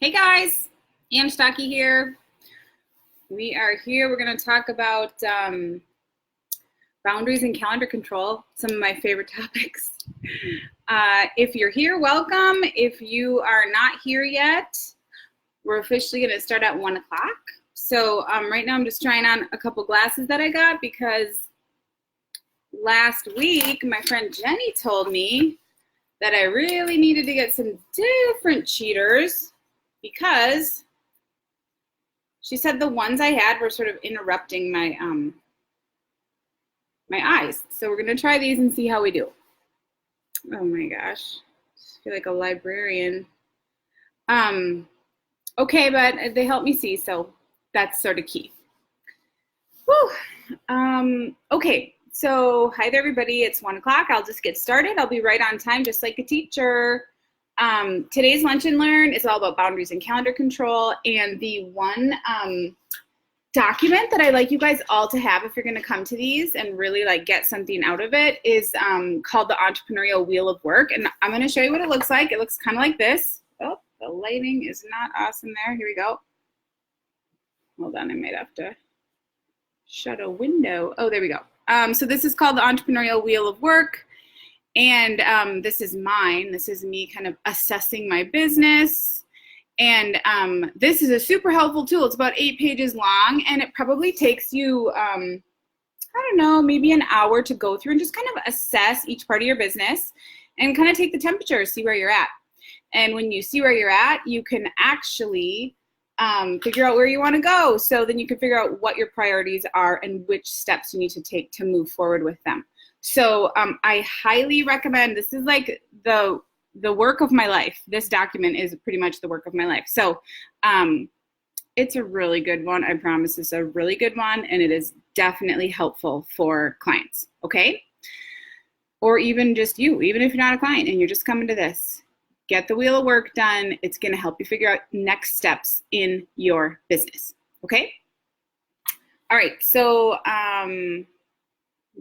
Hey guys, Stocke here. We are here. We're going to talk about boundaries and calendar control, some of my favorite topics. If you're here, welcome. If you are not here yet, we're officially going to start at 1 o'clock. So right now I'm just trying on a couple glasses that I got because last week my friend Jenny told me that I really needed to get some different cheaters because she said the ones I had were sort of interrupting my my eyes. So we're gonna try these and see how we do. Oh my gosh, I feel like a librarian. Okay, but they help me see, so that's sort of key. Whew. Okay, so hi there everybody, it's 1 o'clock. I'll just get started. I'll be right on time, just like a teacher. Today's Lunch and Learn is all about boundaries and calendar control, and the one document that I like you guys all to have if you're going to come to these and really like get something out of it is called the Entrepreneurial Wheel of Work, and I'm going to show you what it looks like. It looks kind of like this. Oh, the lighting is not awesome there. Here we go. Hold on, I might have to shut a window. Oh, there we go. So this is called the Entrepreneurial Wheel of Work. And this is mine. This is me kind of assessing my business. And this is a super helpful tool. It's about 8 pages long, and it probably takes you, I don't know, maybe an hour to go through and just kind of assess each part of your business and kind of take the temperature, see where you're at. And when you see where you're at, you can actually figure out where you want to go. So then you can figure out what your priorities are and which steps you need to take to move forward with them. So I highly recommend, this is like the work of my life. This document is pretty much the work of my life. So it's a really good one. I promise it's a really good one, and it is definitely helpful for clients, okay? Or even just you, even if you're not a client and you're just coming to this. Get the wheel of work done. It's going to help you figure out next steps in your business, okay? All right, so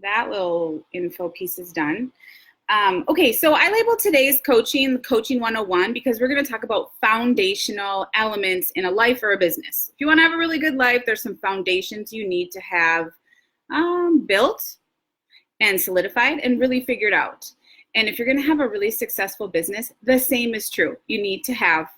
that little info piece is done. Okay, so I labeled today's coaching, Coaching 101, because we're going to talk about foundational elements in a life or a business. If you want to have a really good life, there's some foundations you need to have built and solidified and really figured out. And if you're going to have a really successful business, the same is true. You need to have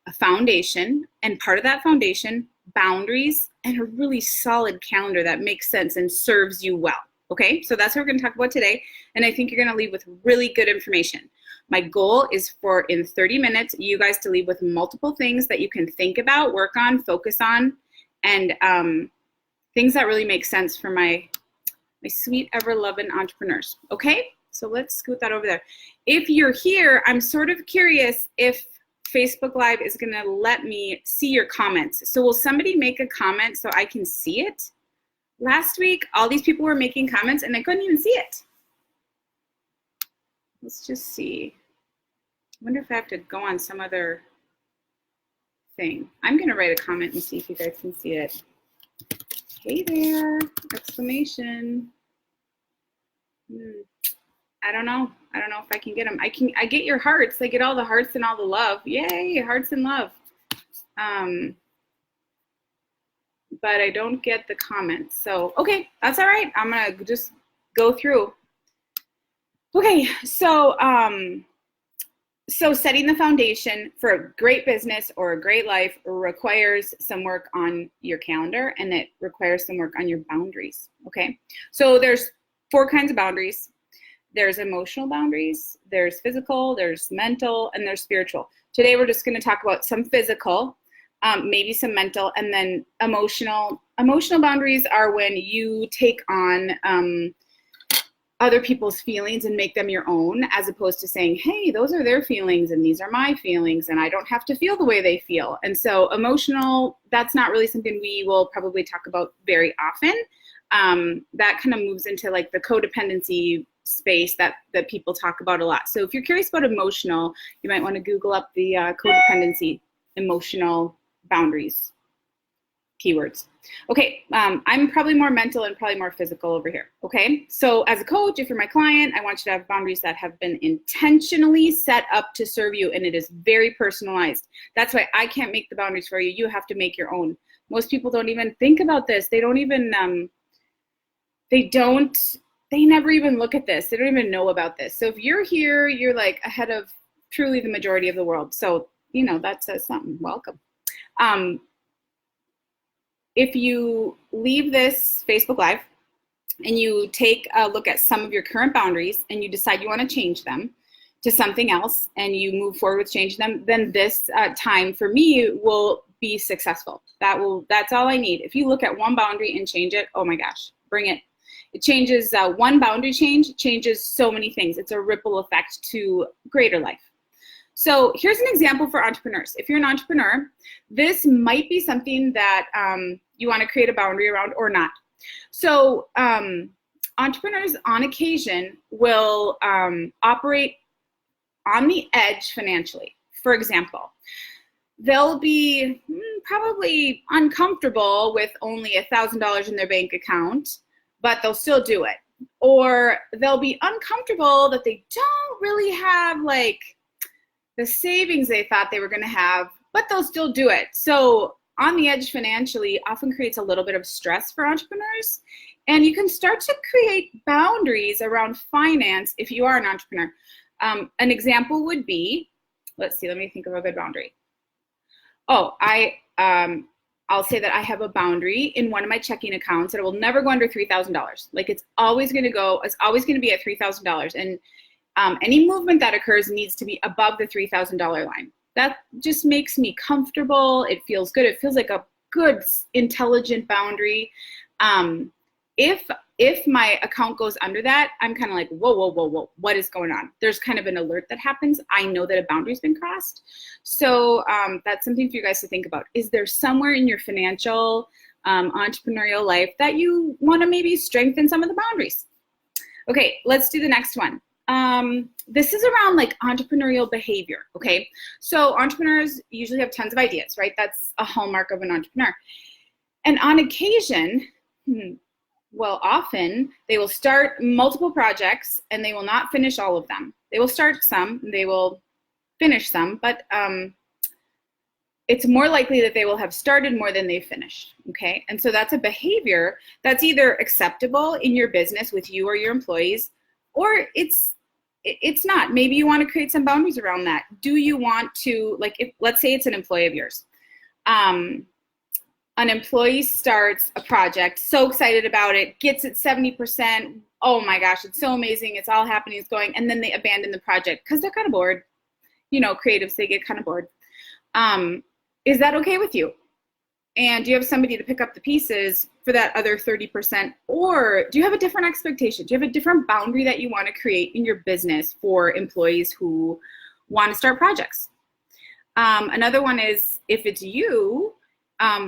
a foundation, and part of that foundation, boundaries, and a really solid calendar that makes sense and serves you well. Okay, so that's what we're going to talk about today, and I think you're going to leave with really good information. My goal is for, in 30 minutes, you guys to leave with multiple things that you can think about, work on, focus on, and things that really make sense for my sweet, ever-loving entrepreneurs. Okay, so let's scoot that over there. If you're here, I'm sort of curious if Facebook Live is going to let me see your comments. So will somebody make a comment so I can see it? Last week, all these people were making comments and I couldn't even see it. Let's just see. I wonder if I have to go on some other thing. I'm going to write a comment and see if you guys can see it. Hey there, exclamation. I don't know. I don't know if I can get them. I get your hearts. I get all the hearts and all the love. Yay, hearts and love. But I don't get the comments. So, okay, that's all right. I'm going to just go through. Okay, so setting the foundation for a great business or a great life requires some work on your calendar, and it requires some work on your boundaries, okay? So there's 4 kinds of boundaries. There's emotional boundaries, there's physical, there's mental, and there's spiritual. Today we're just going to talk about some physical, maybe some mental, and then emotional. Emotional boundaries are when you take on other people's feelings and make them your own, as opposed to saying, hey, those are their feelings and these are my feelings and I don't have to feel the way they feel. And so emotional, that's not really something we will probably talk about very often. That kind of moves into like the codependency space that people talk about a lot. So if you're curious about emotional, you might want to Google up the codependency emotional boundaries. keywords. Okay, I'm probably more mental and probably more physical over here, okay? So as a coach, if you're my client, I want you to have boundaries that have been intentionally set up to serve you, and it is very personalized. That's why I can't make the boundaries for you. You have to make your own. Most people don't even think about this. They don't even, they never even look at this. They don't even know about this. So if you're here, you're like ahead of truly the majority of the world. So, you know, that says something. Welcome. If you leave this Facebook Live and you take a look at some of your current boundaries and you decide you want to change them to something else and you move forward with changing them, then this time for me will be successful. That's all I need. If you look at one boundary and change it, oh my gosh, bring it. It changes, one boundary change changes so many things. It's a ripple effect to greater life. So here's an example for entrepreneurs. If you're an entrepreneur, this might be something that you want to create a boundary around or not. So entrepreneurs on occasion will operate on the edge financially. For example, they'll be probably uncomfortable with only $1,000 in their bank account, but they'll still do it. Or they'll be uncomfortable that they don't really have like the savings they thought they were going to have, but they'll still do it. So on the edge financially often creates a little bit of stress for entrepreneurs. And you can start to create boundaries around finance if you are an entrepreneur. An example would be, let's see, let me think of a good boundary. Oh, I'll say that I have a boundary in one of my checking accounts that it will never go under $3,000. Like it's always going to be at $3,000. And any movement that occurs needs to be above the $3,000 line. That just makes me comfortable. It feels good. It feels like a good, intelligent boundary. If my account goes under that, I'm kind of like, whoa, what is going on? There's kind of an alert that happens. I know that a boundary's been crossed. So that's something for you guys to think about. Is there somewhere in your financial, entrepreneurial life that you want to maybe strengthen some of the boundaries? Okay, let's do the next one. This is around like entrepreneurial behavior, okay? So entrepreneurs usually have tons of ideas, right? That's a hallmark of an entrepreneur. And on occasion, often they will start multiple projects and they will not finish all of them. They will start some, they will finish some, but it's more likely that they will have started more than they've finished, okay? And so that's a behavior that's either acceptable in your business with you or your employees, or it's not. Maybe you want to create some boundaries around that. Do you want to, like, if let's say it's an employee of yours. An employee starts a project, so excited about it, gets it 70%. Oh my gosh, it's so amazing. It's all happening, it's going, and then they abandon the project because they're kind of bored. You know, creatives, they get kind of bored. Is that okay with you? And do you have somebody to pick up the pieces for that other 30%? Or do you have a different expectation? Do you have a different boundary that you want to create in your business for employees who want to start projects? Another one is, if it's you,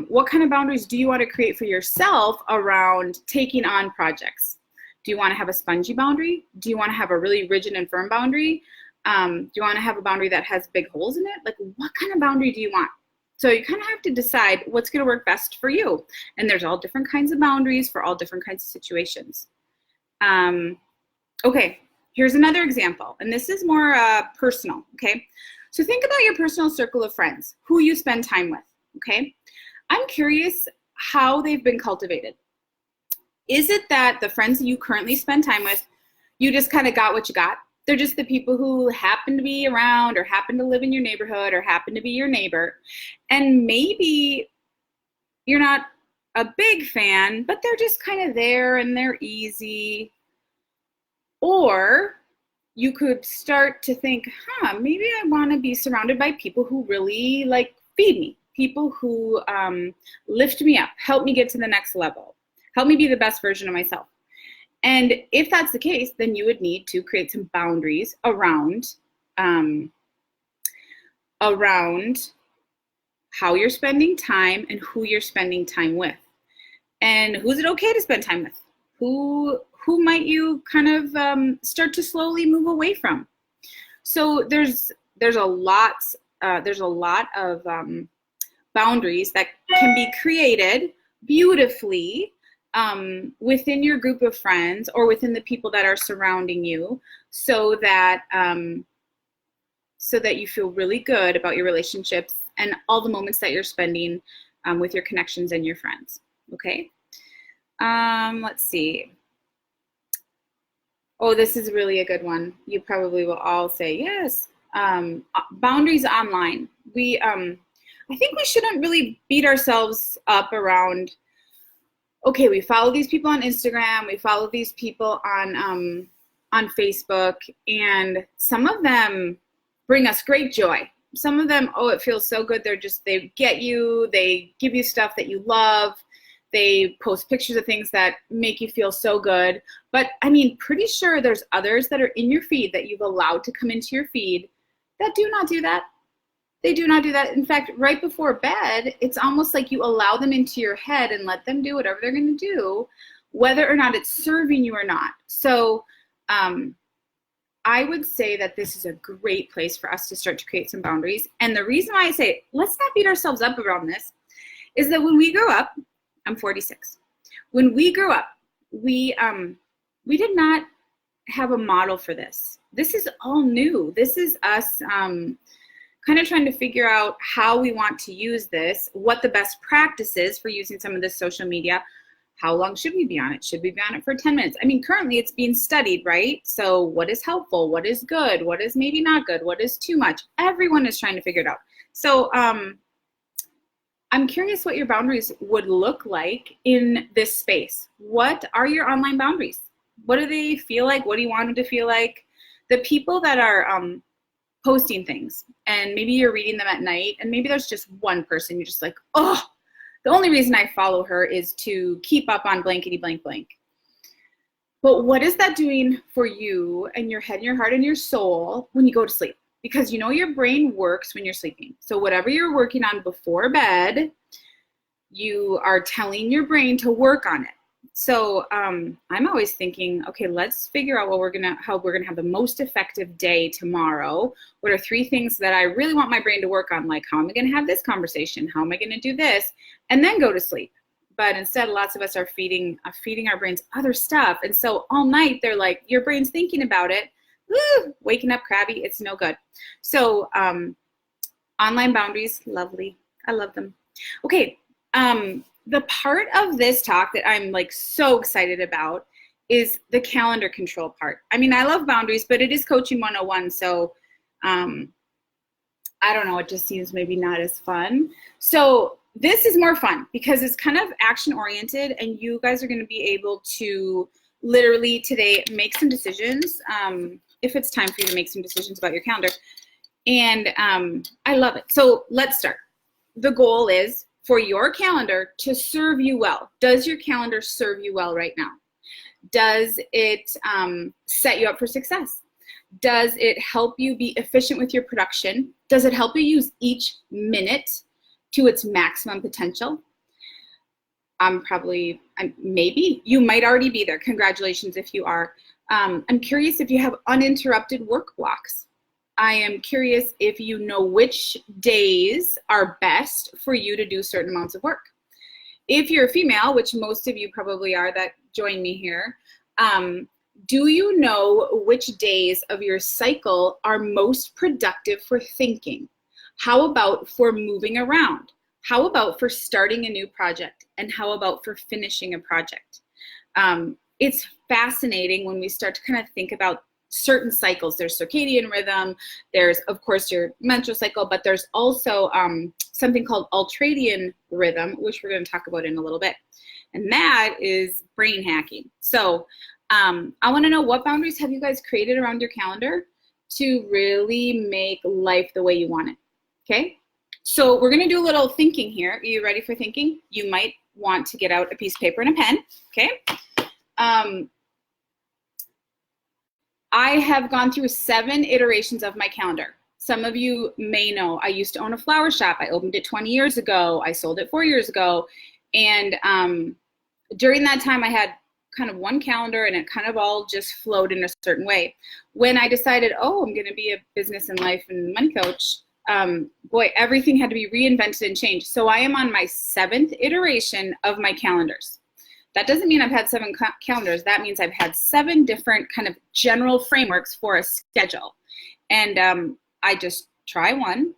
what kind of boundaries do you want to create for yourself around taking on projects? Do you want to have a spongy boundary? Do you want to have a really rigid and firm boundary? Do you want to have a boundary that has big holes in it? Like, what kind of boundary do you want? So you kind of have to decide what's going to work best for you. And there's all different kinds of boundaries for all different kinds of situations. Okay, here's another example. And this is more personal, okay? So think about your personal circle of friends, who you spend time with, okay? I'm curious how they've been cultivated. Is it that the friends that you currently spend time with, you just kind of got what you got? They're just the people who happen to be around or happen to live in your neighborhood or happen to be your neighbor. And maybe you're not a big fan, but they're just kind of there and they're easy. Or you could start to think, maybe I want to be surrounded by people who really like feed me, people who lift me up, help me get to the next level, help me be the best version of myself. And if that's the case, then you would need to create some boundaries around how you're spending time and who you're spending time with. And who's it okay to spend time with? Who might you kind of start to slowly move away from? So there's a lot of boundaries that can be created beautifully within your group of friends or within the people that are surrounding you, so that you feel really good about your relationships and all the moments that you're spending with your connections and your friends. Okay. Let's see. Oh, this is really a good one. You probably will all say yes. Boundaries online. I think we shouldn't really beat ourselves up around, okay, we follow these people on Instagram, we follow these people on Facebook, and some of them bring us great joy. Some of them, oh, it feels so good. They get you, they give you stuff that you love. They post pictures of things that make you feel so good. But I mean, pretty sure there's others that are in your feed that you've allowed to come into your feed that do not do that. They do not do that. In fact, right before bed, it's almost like you allow them into your head and let them do whatever they're going to do, whether or not it's serving you or not. So I would say that this is a great place for us to start to create some boundaries. And the reason why I say, let's not beat ourselves up around this, is that when we grow up, I'm 46. When we grew up, we did not have a model for this. This is all new. This is us kind of trying to figure out how we want to use this, what the best practice is for using some of this social media. How long should we be on it? Should we be on it for 10 minutes? I mean, currently it's being studied, right? So what is helpful? What is good? What is maybe not good? What is too much? Everyone is trying to figure it out. So I'm curious what your boundaries would look like in this space. What are your online boundaries? What do they feel like? What do you want them to feel like? The people that are posting things, and maybe you're reading them at night, and maybe there's just one person you're just like, oh, the only reason I follow her is to keep up on blankety blank blank. But what is that doing for you and your head and your heart and your soul when you go to sleep? Because you know your brain works when you're sleeping. So whatever you're working on before bed, you are telling your brain to work on it. So I'm always thinking, okay, let's figure out how we're gonna have the most effective day tomorrow. What are 3 things that I really want my brain to work on? Like, how am I gonna have this conversation? How am I gonna do this? And then go to sleep. But instead, lots of us are feeding our brains other stuff. And so all night, they're like, your brain's thinking about it. Woo, waking up crabby, it's no good. So online boundaries, lovely. I love them. Okay. The part of this talk that I'm like so excited about is the calendar control part. I mean, I love boundaries, but it is coaching 101. So I don't know, it just seems maybe not as fun. So this is more fun because it's kind of action oriented, and you guys are going to be able to literally today make some decisions if it's time for you to make some decisions about your calendar. And I love it. So let's start. The goal is for your calendar to serve you well. Does your calendar serve you well right now? Does it set you up for success? Does it help you be efficient with your production? Does it help you use each minute to its maximum potential? Maybe. You might already be there. Congratulations if you are. I'm curious if you have uninterrupted work blocks. I am curious if you know which days are best for you to do certain amounts of work. If you're a female, which most of you probably are that join me here, do you know which days of your cycle are most productive for thinking? How about for moving around? How about for starting a new project? And how about for finishing a project? It's fascinating when we start to kind of think about certain cycles. There's circadian rhythm, there's of course your menstrual cycle, but there's also something called ultradian rhythm, which we're going to talk about in a little bit. And that is brain hacking. So I want to know, what boundaries have you guys created around your calendar to really make life the way you want it? Okay, so we're going to do a little thinking here. Are you ready for thinking? You might want to get out a piece of paper and a pen. Okay. I have gone through 7 iterations of my calendar. Some of you may know I used to own a flower shop. I opened it 20 years ago. I sold it 4 years ago. And during that time, I had kind of one calendar, and it kind of all just flowed in a certain way. When I decided, oh, I'm going to be a business and life and money coach, boy, everything had to be reinvented and changed. So I am on my 7th iteration of my calendars. That doesn't mean I've had 7 calendars. That means I've had 7 different kind of general frameworks for a schedule. And I just try one,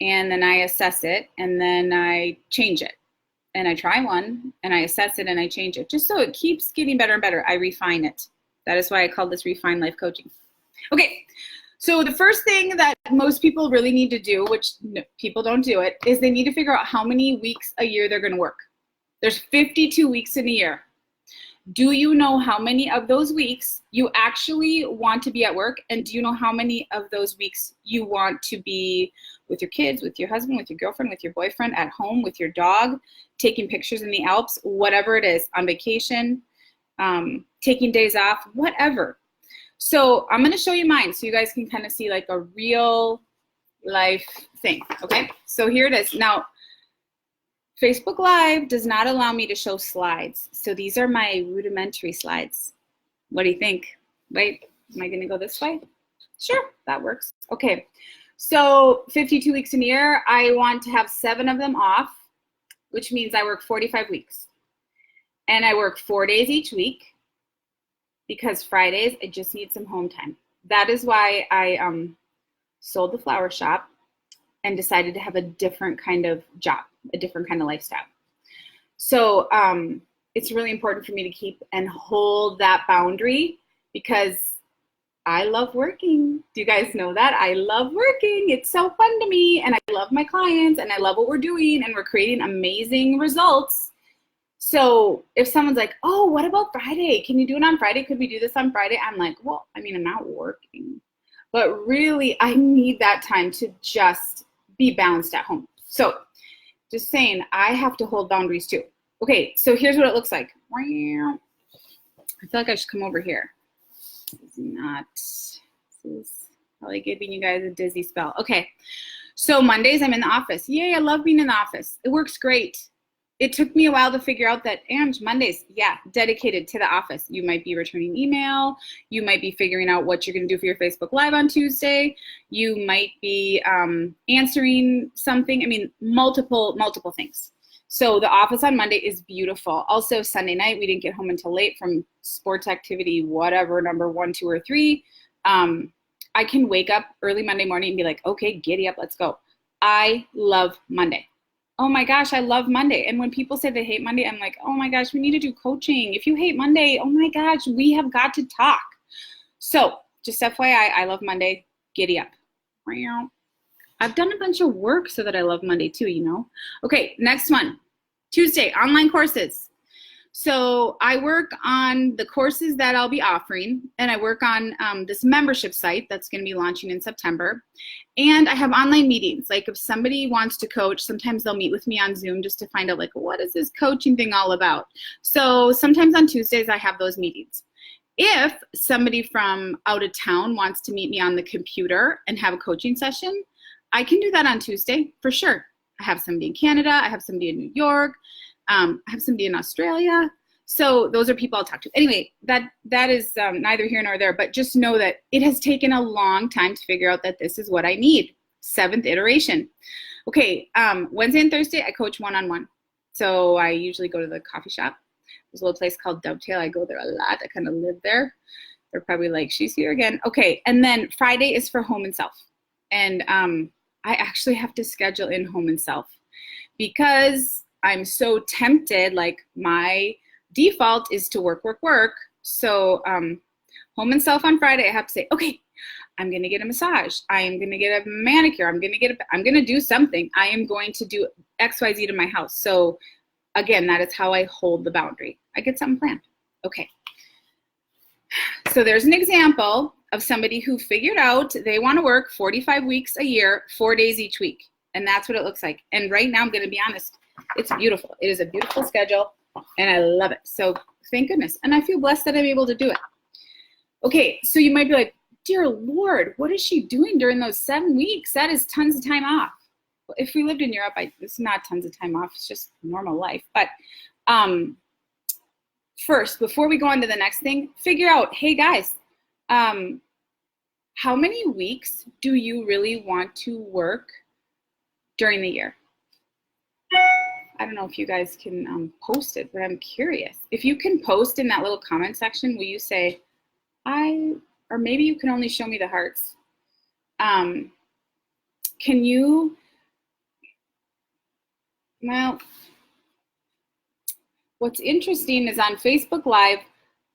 and then I assess it, and then I change it. And I try one, and I assess it, and I change it. Just so it keeps getting better and better, I refine it. That is why I call this Refined Life Coaching. Okay, so the first thing that most people really need to do, which people don't do it, is they need to figure out how many weeks a year they're going to work. There's 52 weeks in a year. Do you know how many of those weeks you actually want to be at work? And do you know how many of those weeks you want to be with your kids, with your husband, with your girlfriend, with your boyfriend, at home, with your dog, taking pictures in the Alps, whatever it is, on vacation, taking days off, whatever. So I'm going to show you mine so you guys can kind of see like a real life thing. Okay, so here it is. Now, Facebook Live does not allow me to show slides. So these are my rudimentary slides. What do you think? Wait, am I going to go this way? Sure, that works. Okay, so 52 weeks in a year. I want to have 7 of them off, which means I work 45 weeks. And I work 4 days each week because Fridays, I just need some home time. That is why I sold the flower shop and decided to have a different kind of job, a different kind of lifestyle. So it's really important for me to keep and hold that boundary because I love working. Do you guys know that? I love working. It's so fun to me, and I love my clients, and I love what we're doing, and we're creating amazing results. So if someone's like, oh, what about Friday? Can you do it on Friday? Could we do this on Friday? I'm like, well, I mean, I'm not working, but really I need that time to just be balanced at home. So just saying, I have to hold boundaries too. Okay, so here's what it looks like. I feel like I should come over here. This is probably giving you guys a dizzy spell. Okay, so Mondays I'm in the office. Yay, I love being in the office. It works great. It took me a while to figure out that, and Mondays, yeah, dedicated to the office. You might be returning email. You might be figuring out what you're going to do for your Facebook Live on Tuesday. You might be answering something. I mean, multiple things. So the office on Monday is beautiful. Also, Sunday night, we didn't get home until late from sports activity, whatever, number 1, 2, or 3. I can wake up early Monday morning and be like, okay, giddy up, let's go. I love Monday. Oh my gosh, I love Monday. And when people say they hate Monday, I'm like, oh my gosh, we need to do coaching. If you hate Monday, oh my gosh, we have got to talk. So just FYI, I love Monday. Giddy up. I've done a bunch of work so that I love Monday too, you know. Okay, next one. Tuesday, online courses. So I work on the courses that I'll be offering, and I work on this membership site that's going to be launching in September. And I have online meetings. Like if somebody wants to coach, sometimes they'll meet with me on Zoom just to find out like, what is this coaching thing all about? So sometimes on Tuesdays I have those meetings. If somebody from out of town wants to meet me on the computer and have a coaching session, I can do that on Tuesday for sure. I have somebody in Canada. I have somebody in New York. I have somebody in Australia. So those are people I'll talk to. Anyway, that is neither here nor there, but just know that it has taken a long time to figure out that this is what I need. 7th iteration. Okay, Wednesday and Thursday, I coach one-on-one. So I usually go to the coffee shop. There's a little place called Dovetail. I go there a lot. I kind of live there. They're probably like, she's here again. Okay, and then Friday is for home and self. And I actually have to schedule in home and self because I'm so tempted, like my default is to work. So home and self on Friday, I have to say, okay, I'm going to get a massage. I am going to get a manicure. I'm going to do something. I am going to do XYZ to my house. So again, that is how I hold the boundary. I get something planned. Okay. So there's an example of somebody who figured out they want to work 45 weeks a year, 4 days each week. And that's what it looks like. And right now, I'm going to be honest, it's beautiful. It is a beautiful schedule, and I love it. So thank goodness. And I feel blessed that I'm able to do it. Okay, so you might be like, dear Lord, what is she doing during those 7 weeks? That is tons of time off. Well, if we lived in Europe, it's not tons of time off. It's just normal life. But first, before we go on to the next thing, figure out, hey guys, how many weeks do you really want to work during the year? I don't know if you guys can post it, but I'm curious. If you can post in that little comment section, will you say, or maybe you can only show me the hearts. Can you, well, what's interesting is on Facebook Live,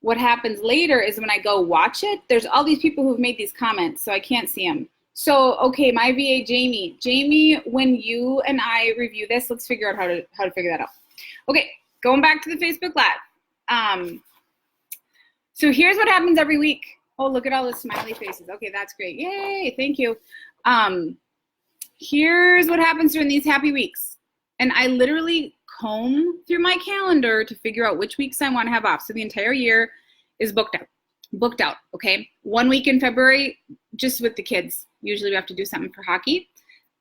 what happens later is when I go watch it, there's all these people who've made these comments, so I can't see them. So, okay, my VA, Jamie. Jamie, when you and I review this, let's figure out how to figure that out. Okay, going back to the Facebook Live. So here's what happens every week. Oh, look at all the smiley faces. Okay, that's great. Yay, thank you. Here's what happens during these happy weeks. And I literally comb through my calendar to figure out which weeks I want to have off. So the entire year is booked out, okay? 1 week in February, just with the kids. Usually we have to do something for hockey.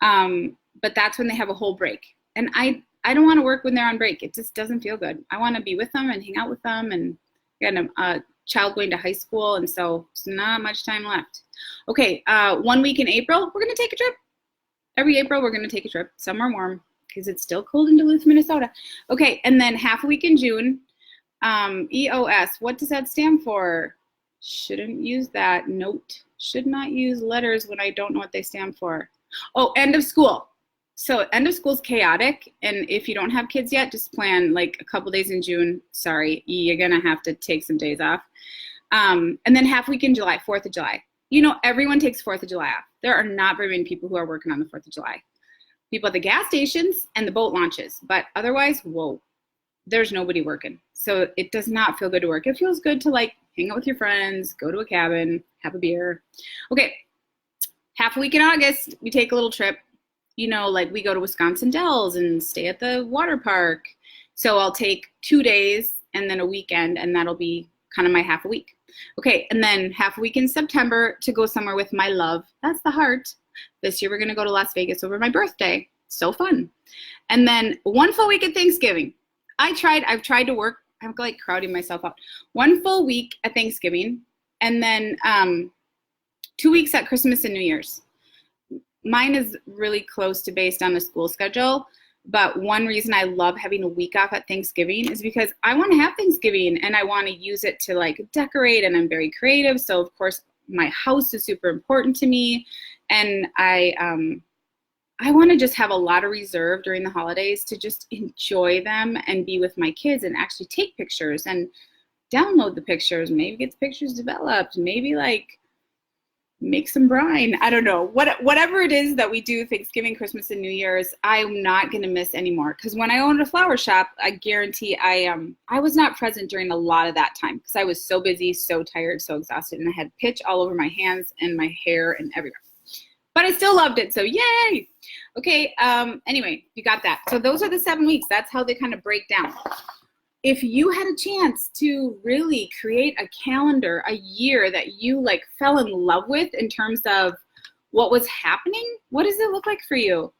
But that's when they have a whole break. And I don't want to work when they're on break. It just doesn't feel good. I want to be with them and hang out with them. And again, a child going to high school, and so there's not much time left. Okay, 1 week in April, we're going to take a trip. Every April, we're going to take a trip somewhere warm because it's still cold in Duluth, Minnesota. Okay, and then half a week in June. EOS, what does that stand for? Shouldn't use that. Note. Should not use letters when I don't know what they stand for. Oh, end of school. So end of school is chaotic, and if you don't have kids yet, just plan like a couple days in June. Sorry, you're gonna have to take some days off. And then half week in July, 4th of July. You know, everyone takes 4th of July off. There are not very many people who are working on the 4th of July. People at the gas stations and the boat launches, but otherwise, whoa, there's nobody working. So it does not feel good to work. It feels good to like hang out with your friends, go to a cabin, have a beer. Okay, half a week in August, we take a little trip. You know, like we go to Wisconsin Dells and stay at the water park. So I'll take 2 days and then a weekend, and that'll be kind of my half a week. Okay, and then half a week in September to go somewhere with my love. That's the heart. This year we're gonna go to Las Vegas over my birthday. So fun. And then 1 full week at Thanksgiving. I've tried to work, I'm like crowding myself out. 1 full week at Thanksgiving, and then 2 weeks at Christmas and New Year's. Mine is really close to based on the school schedule, but one reason I love having a week off at Thanksgiving is because I want to have Thanksgiving and I want to use it to like decorate, and I'm very creative. So of course my house is super important to me, and I want to just have a lot of reserve during the holidays to just enjoy them and be with my kids and actually take pictures and download the pictures, maybe get the pictures developed, maybe like make some brine. I don't know. Whatever it is that we do Thanksgiving, Christmas, and New Year's, I'm not going to miss anymore. Because when I owned a flower shop, I guarantee I was not present during a lot of that time because I was so busy, so tired, so exhausted, and I had pitch all over my hands and my hair and everywhere. But I still loved it, so yay! Okay, anyway, you got that. So those are the 7 weeks. That's how they kind of break down. If you had a chance to really create a calendar, a year that you like fell in love with in terms of what was happening, what does it look like for you?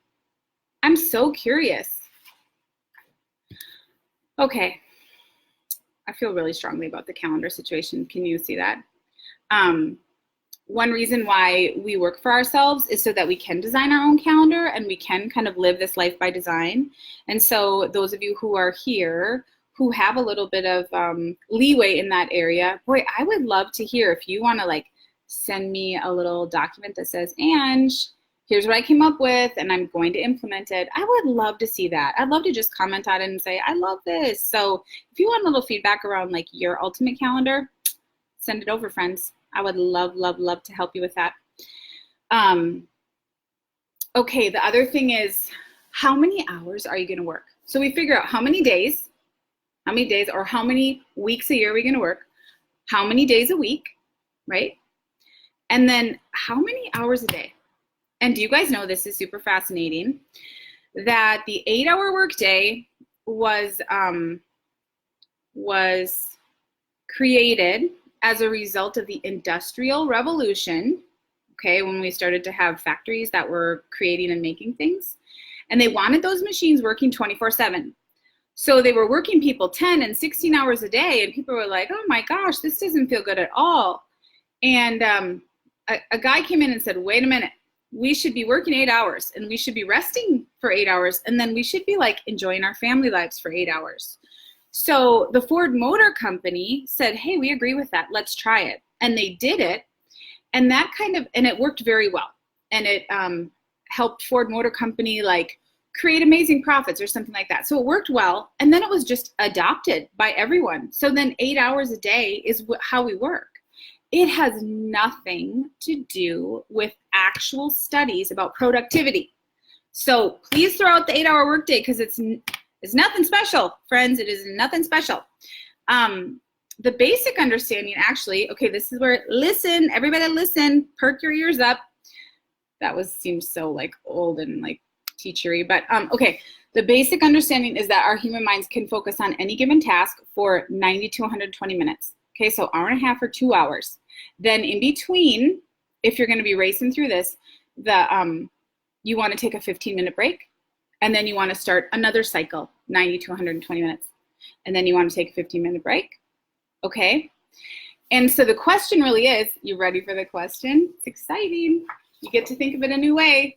I'm so curious. Okay, I feel really strongly about the calendar situation. Can you see that? One reason why we work for ourselves is so that we can design our own calendar and we can kind of live this life by design. And so those of you who are here who have a little bit of leeway in that area, boy, I would love to hear if you want to like send me a little document that says, Ange, here's what I came up with and I'm going to implement it. I would love to see that. I'd love to just comment on it and say, I love this. So if you want a little feedback around like your ultimate calendar, send it over, friends. I would love, love, love to help you with that. Okay, the other thing is, how many hours are you going to work? So we figure out how many days or how many weeks a year are we going to work, how many days a week, right? And then how many hours a day? And do you guys know, this is super fascinating, that the 8-hour workday was created as a result of the Industrial Revolution, okay, when we started to have factories that were creating and making things. And they wanted those machines working 24/7. So they were working people 10 and 16 hours a day, and people were like, oh my gosh, this doesn't feel good at all. And a guy came in and said, wait a minute, we should be working 8 hours and we should be resting for 8 hours. And then we should be like enjoying our family lives for 8 hours. So the Ford Motor Company said, hey, we agree with that. Let's try it. And they did it. And that and it worked very well. And it helped Ford Motor Company like create amazing profits or something like that. So it worked well. And then it was just adopted by everyone. So then 8 hours a day is how we work. It has nothing to do with actual studies about productivity. So please throw out the 8-hour workday because it's nothing special, friends. It is nothing special. The basic understanding actually, okay, this is where, listen, everybody listen, perk your ears up. That seems so like old and like teachery, but okay. The basic understanding is that our human minds can focus on any given task for 90 to 120 minutes. Okay, so hour and a half or 2 hours. Then in between, if you're going to be racing through this, you want to take a 15-minute break, and then you want to start another cycle, 90 to 120 minutes. And then you want to take a 15-minute break. Okay? And so the question really is, you ready for the question? It's exciting. You get to think of it a new way.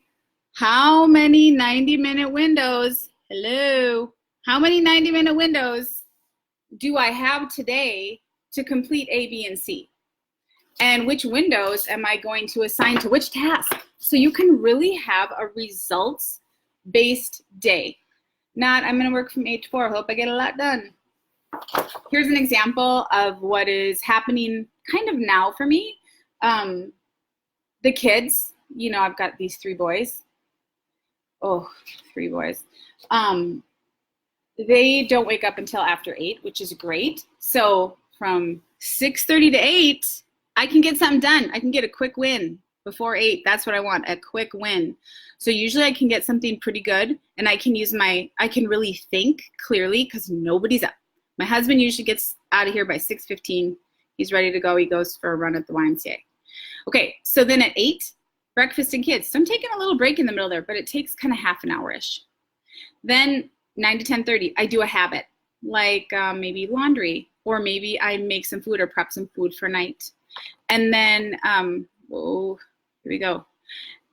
How many 90-minute windows, hello, how many 90-minute windows do I have today to complete A, B, and C? And which windows am I going to assign to which task? So you can really have a results-based day. Not, I'm going to work from 8 to 4. Hope I get a lot done. Here's an example of what is happening kind of now for me. The kids, you know, I've got these 3 boys. Oh, 3 boys. They don't wake up until after 8, which is great. So from 6:30 to 8, I can get something done. I can get a quick win before 8. That's what I want, a quick win. So usually I can get something pretty good, and I can really think clearly because nobody's up. My husband usually gets out of here by 6:15. He's ready to go. He goes for a run at the YMCA. Okay, so then at 8, breakfast and kids. So I'm taking a little break in the middle there, but it takes kind of half an hour-ish. Then 9 to 10:30, I do a habit, like maybe laundry, or maybe I make some food or prep some food for night. And then, here we go.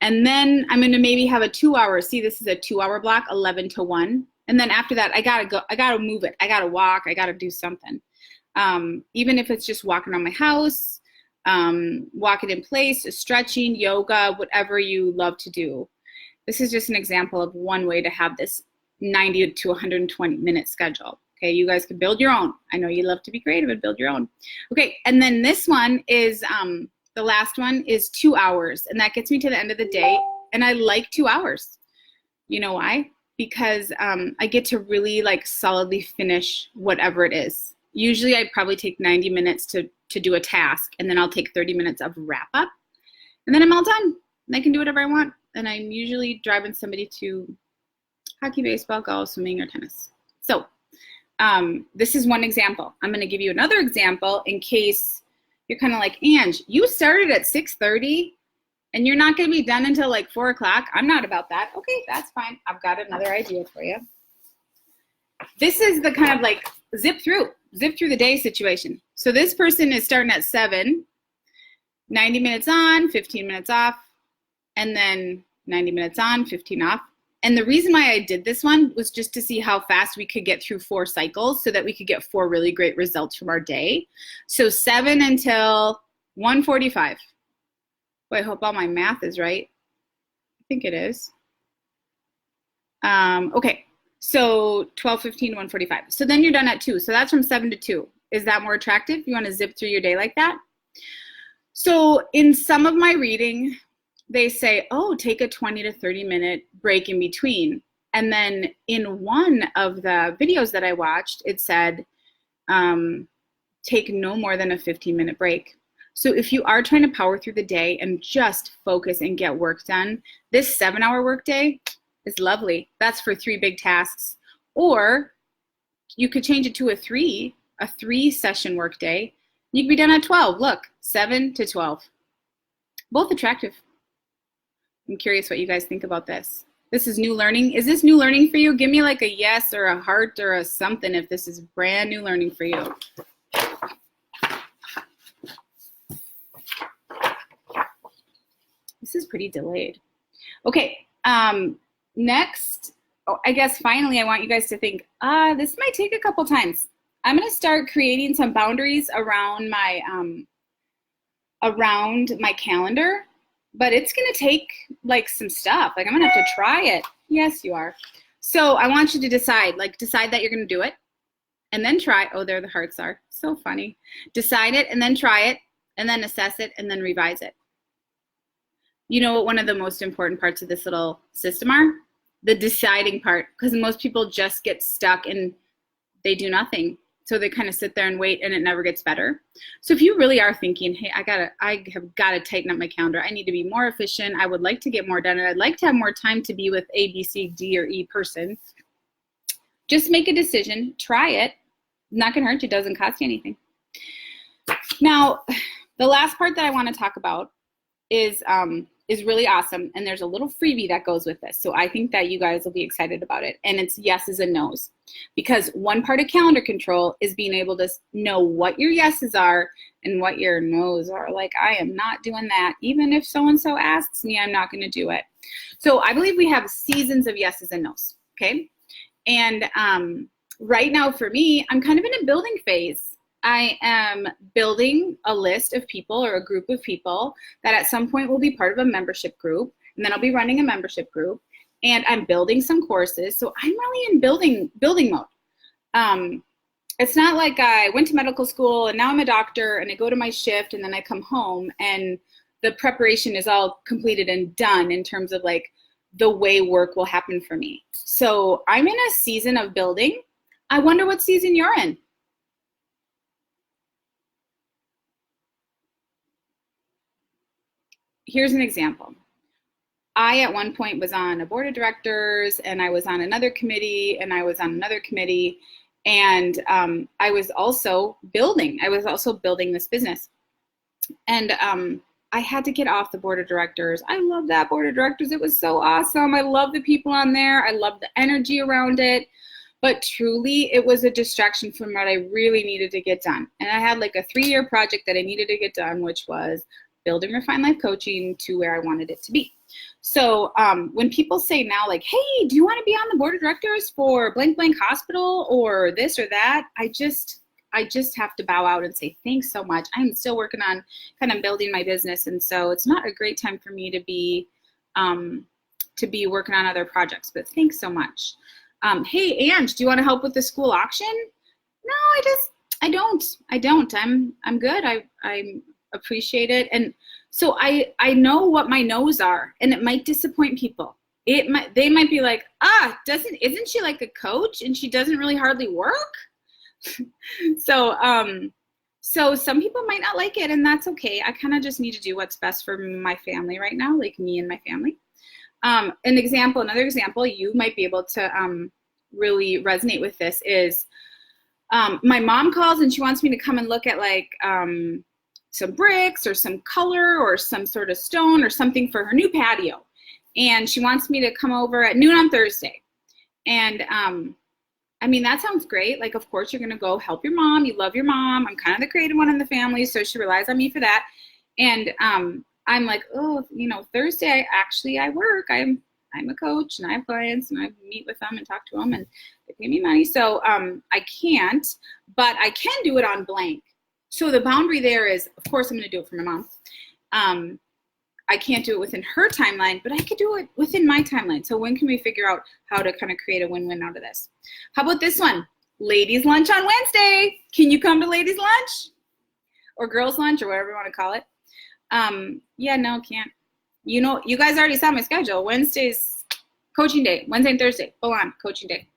And then I'm going to maybe have a 2-hour, see, this is a 2-hour block, 11 to 1. And then after that, I got to go, I got to move it. I got to walk. I got to do something. Even if it's just walking around my house, walking in place, stretching, yoga, whatever you love to do. This is just an example of one way to have this 90 to 120 minute schedule. Okay, you guys can build your own. I know you love to be creative and build your own. Okay, and then this one is, the last one is 2 hours, and that gets me to the end of the day, and I like 2 hours. You know why? Because I get to really like solidly finish whatever it is. Usually I probably take 90 minutes to do a task, and then I'll take 30 minutes of wrap up, and then I'm all done, and I can do whatever I want. And I'm usually driving somebody to hockey, baseball, golf, swimming, or tennis. So this is one example. I'm going to give you another example in case you're kind of like, Ange, you started at 6:30 and you're not going to be done until like 4 o'clock. I'm not about that. Okay, that's fine. I've got another idea for you. This is the kind of like zip through the day situation. So this person is starting at 7, 90 minutes on, 15 minutes off, and then 90 minutes on, 15 off. And the reason why I did this one was just to see how fast we could get through 4 cycles so that we could get 4 really great results from our day. So 7 until 1:45. Boy, I hope all my math is right. I think it is. Okay, so 12:15 to 1:45. So then you're done at 2. So that's from 7 to 2. Is that more attractive? You want to zip through your day like that? So in some of my reading, they say, oh, take a 20 to 30 minute break in between. And then in one of the videos that I watched, it said, take no more than a 15-minute break. So if you are trying to power through the day and just focus and get work done, this 7-hour workday is lovely. That's for 3 big tasks. Or you could change it to a 3-session workday. You could be done at 12. Look, 7 to 12. Both attractive. I'm curious what you guys think about this. This is new learning. Is this new learning for you? Give me like a yes or a heart or a something if this is brand new learning for you. This is pretty delayed. Okay, next, I guess finally I want you guys to think, this might take a couple times. I'm gonna start creating some boundaries around my calendar, but it's gonna take like some stuff. Like I'm gonna have to try it. Yes, you are. So I want you to decide that you're gonna do it and then try. Oh, there the hearts are. So funny. Decide it and then try it and then assess it and then revise it. You know what one of the most important parts of this little system are? The deciding part, because most people just get stuck and they do nothing. So they kind of sit there and wait and it never gets better. So if you really are thinking, hey, I have got to tighten up my calendar. I need to be more efficient. I would like to get more done and I'd like to have more time to be with A, B, C, D, or E person. Just make a decision, try it. Not gonna hurt you, doesn't cost you anything. Now, the last part that I want to talk about is really awesome, and there's a little freebie that goes with this. So I think that you guys will be excited about it, and it's yeses and nos. Because one part of calendar control is being able to know what your yeses are and what your nos are. Like, I am not doing that. Even if so-and-so asks me, I'm not gonna do it. So I believe we have seasons of yeses and nos, okay? And right now for me, I'm kind of in a building phase. I am building a list of people or a group of people that at some point will be part of a membership group, and then I'll be running a membership group, and I'm building some courses. So I'm really in building mode. It's not like I went to medical school and now I'm a doctor and I go to my shift and then I come home and the preparation is all completed and done in terms of like the way work will happen for me. So I'm in a season of building. I wonder what season you're in. Here's an example. I, at one point, was on a board of directors, and I was on another committee, and I was on another committee, and I was also building. I was also building this business. And I had to get off the board of directors. I love that board of directors. It was so awesome. I love the people on there. I love the energy around it. But truly, it was a distraction from what I really needed to get done. And I had like a 3-year project that I needed to get done, which was building Refined Life Coaching to where I wanted it to be. So when people say now, like, hey, do you want to be on the board of directors for blank blank hospital or this or that? I just have to bow out and say, thanks so much. I'm still working on kind of building my business. And so it's not a great time for me to be working on other projects, but thanks so much. Hey, Ange, do you want to help with the school auction? No, I don't. I'm good. I appreciate it. And so I know what my no's are, and it might disappoint people. They might be like, isn't she like a coach and she doesn't really hardly work? So some people might not like it, and that's okay. I kind of just need to do what's best for my family right now, like me and my family. Another example, you might be able to really resonate with this is my mom calls and she wants me to come and look at like some bricks or some color or some sort of stone or something for her new patio. And she wants me to come over at noon on Thursday. And I mean, that sounds great. Like, of course, you're going to go help your mom. You love your mom. I'm kind of the creative one in the family, so she relies on me for that. And I'm like, Thursday, I work. I'm a coach, and I have clients, and I meet with them and talk to them, and they pay me money. So I can't, but I can do it on blank. So the boundary there is, of course, I'm going to do it for my mom. I can't do it within her timeline, but I could do it within my timeline. So when can we figure out how to kind of create a win-win out of this? How about this one? Ladies' lunch on Wednesday. Can you come to ladies' lunch? Or girls' lunch, or whatever you want to call it. Yeah, no, can't. You guys already saw my schedule. Wednesday's coaching day. Wednesday and Thursday, full on coaching day.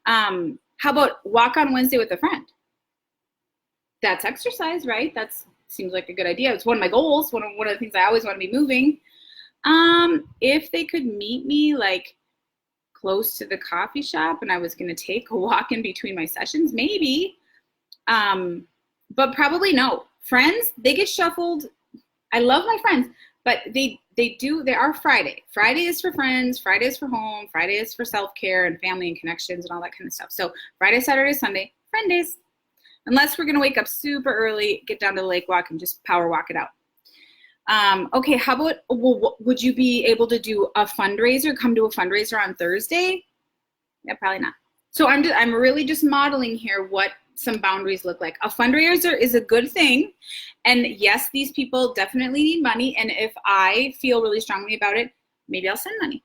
How about walk on Wednesday with a friend? That's exercise, right? That seems like a good idea. It's one of my goals. One of the things I always want to be moving. If they could meet me like close to the coffee shop and I was going to take a walk in between my sessions, maybe. But probably no. Friends, they get shuffled. I love my friends, but they are Friday. Friday is for friends. Friday is for home. Friday is for self-care and family and connections and all that kind of stuff. So Friday, Saturday, Sunday, friend days. Unless we're going to wake up super early, get down to the lake walk and just power walk it out. Okay, how about, well, would you be able to do a fundraiser, come to a fundraiser on Thursday? Yeah, probably not. So I'm really just modeling here what some boundaries look like. A fundraiser is a good thing. And yes, these people definitely need money. And if I feel really strongly about it, maybe I'll send money.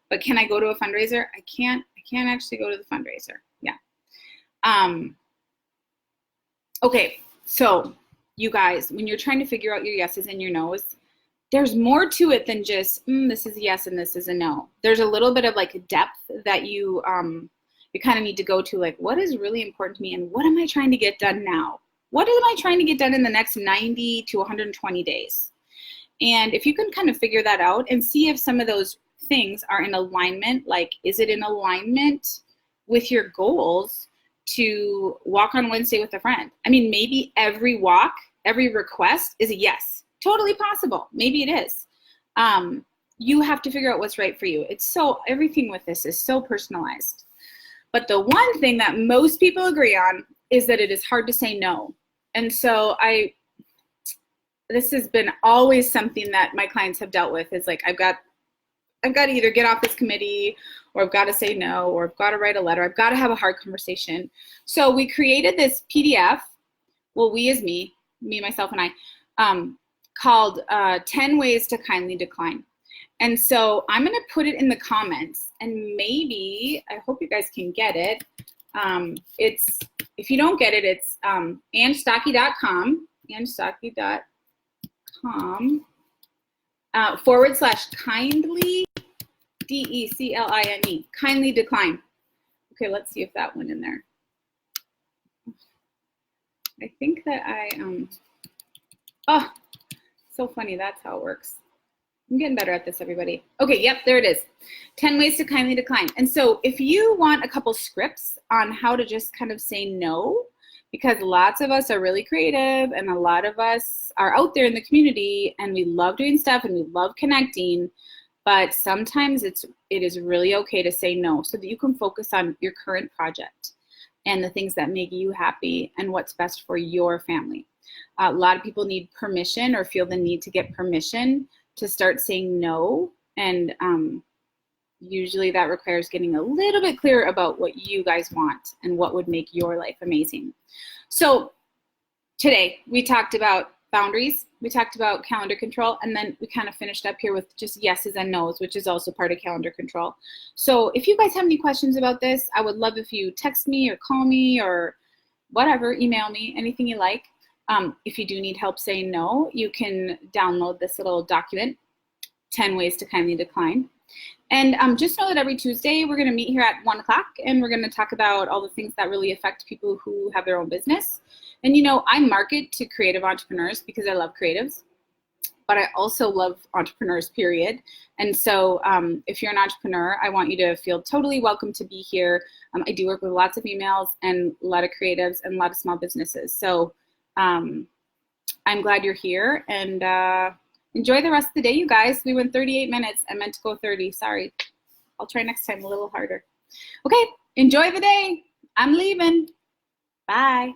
But can I go to a fundraiser? I can't actually go to the fundraiser. Yeah. Okay, so you guys, when you're trying to figure out your yeses and your nos, there's more to it than just this is a yes and this is a no. There's a little bit of like depth that you kind of need to go to, like what is really important to me and what am I trying to get done now? What am I trying to get done in the next 90 to 120 days? And if you can kind of figure that out and see if some of those things are in alignment, like is it in alignment with your goals to walk on Wednesday with a friend? I mean, maybe every walk, every request is a yes. Totally possible. Maybe it is. You have to figure out what's right for you. Everything with this is so personalized. But the one thing that most people agree on is that it is hard to say no. And so this has been always something that my clients have dealt with, is like, I've got to either get off this committee, or I've got to say no, or I've got to write a letter. I've got to have a hard conversation. So we created this PDF. Well, we as me, myself, and I, called 10 Ways to Kindly Decline. And so I'm going to put it in the comments, and maybe, I hope you guys can get it. If you don't get it, it's AnnStocke.com, AnnStocke.com /kindly, DECLINE, kindly decline. Okay, let's see if that went in there. I think that oh, so funny, that's how it works. I'm getting better at this, everybody. Okay, yep, there it is. 10 ways to kindly decline. And so if you want a couple scripts on how to just kind of say no, because lots of us are really creative and a lot of us are out there in the community and we love doing stuff and we love connecting, but sometimes it is really okay to say no so that you can focus on your current project and the things that make you happy and what's best for your family. A lot of people need permission or feel the need to get permission to start saying no, and usually that requires getting a little bit clearer about what you guys want and what would make your life amazing. So today we talked about boundaries, we talked about calendar control, and then we kind of finished up here with just yeses and nos, which is also part of calendar control. So if you guys have any questions about this, I would love if you text me or call me or whatever, email me, anything you like. If you do need help saying no, you can download this little document, 10 Ways to Kindly Decline. And just know that every Tuesday we're going to meet here at 1 o'clock and we're going to talk about all the things that really affect people who have their own business. And you know, I market to creative entrepreneurs because I love creatives, but I also love entrepreneurs, period. And so if you're an entrepreneur, I want you to feel totally welcome to be here. I do work with lots of emails and a lot of creatives and a lot of small businesses. So I'm glad you're here, and enjoy the rest of the day, you guys. We went 38 minutes. I meant to go 30. Sorry. I'll try next time a little harder. Okay, enjoy the day. I'm leaving. Bye.